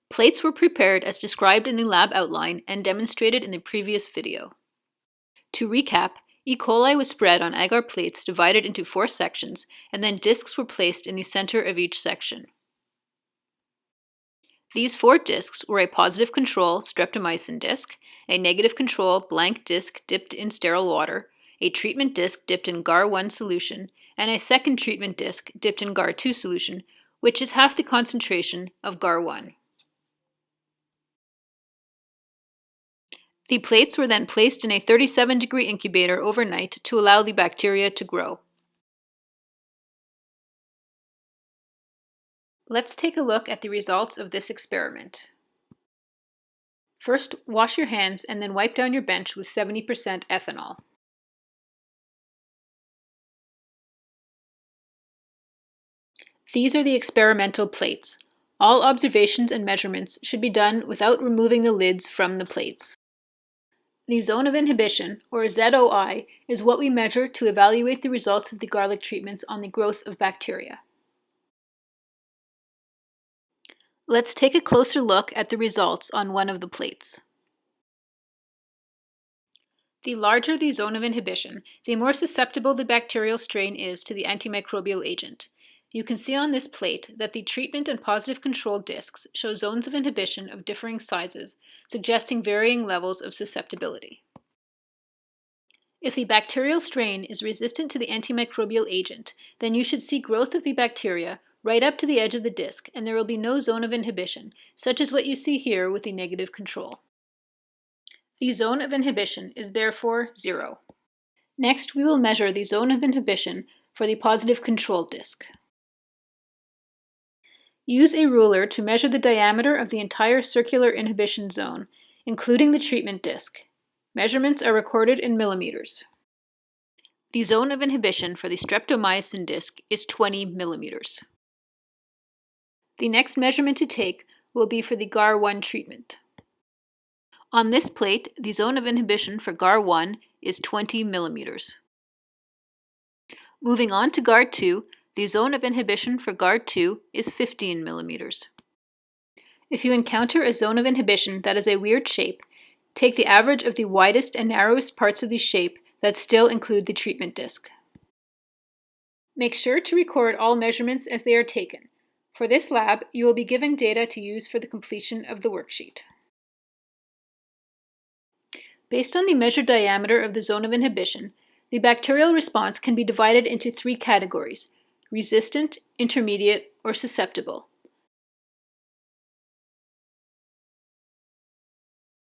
Plates were prepared as described in the lab outline and demonstrated in the previous video. To recap, E. coli was spread on agar plates divided into 4 sections, and then discs were placed in the center of each section. These 4 discs were a positive control streptomycin disc, a negative control blank disc dipped in sterile water, a treatment disc dipped in GAR1 solution, and a second treatment disc dipped in GAR2 solution, which is half the concentration of GAR1. The plates were then placed in a 37-degree incubator overnight to allow the bacteria to grow. Let's take a look at the results of this experiment. First, wash your hands and then wipe down your bench with 70% ethanol. These are the experimental plates. All observations and measurements should be done without removing the lids from the plates. The zone of inhibition, or ZOI, is what we measure to evaluate the results of the garlic treatments on the growth of bacteria. Let's take a closer look at the results on one of the plates. The larger the zone of inhibition, the more susceptible the bacterial strain is to the antimicrobial agent. You can see on this plate that the treatment and positive control discs show zones of inhibition of differing sizes, suggesting varying levels of susceptibility. If the bacterial strain is resistant to the antimicrobial agent, then you should see growth of the bacteria right up to the edge of the disc, and there will be no zone of inhibition, such as what you see here with the negative control. The zone of inhibition is therefore 0. Next, we will measure the zone of inhibition for the positive control disc. Use a ruler to measure the diameter of the entire circular inhibition zone, including the treatment disc. Measurements are recorded in millimeters. The zone of inhibition for the streptomycin disc is 20 millimeters. The next measurement to take will be for the GAR1 treatment. On this plate, the zone of inhibition for GAR1 is 20 millimeters. Moving on to GAR2, the zone of inhibition for GAR2 is 15 millimeters. If you encounter a zone of inhibition that is a weird shape, take the average of the widest and narrowest parts of the shape that still include the treatment disc. Make sure to record all measurements as they are taken. For this lab, you will be given data to use for the completion of the worksheet. Based on the measured diameter of the zone of inhibition, the bacterial response can be divided into 3 categories: resistant, intermediate, or susceptible.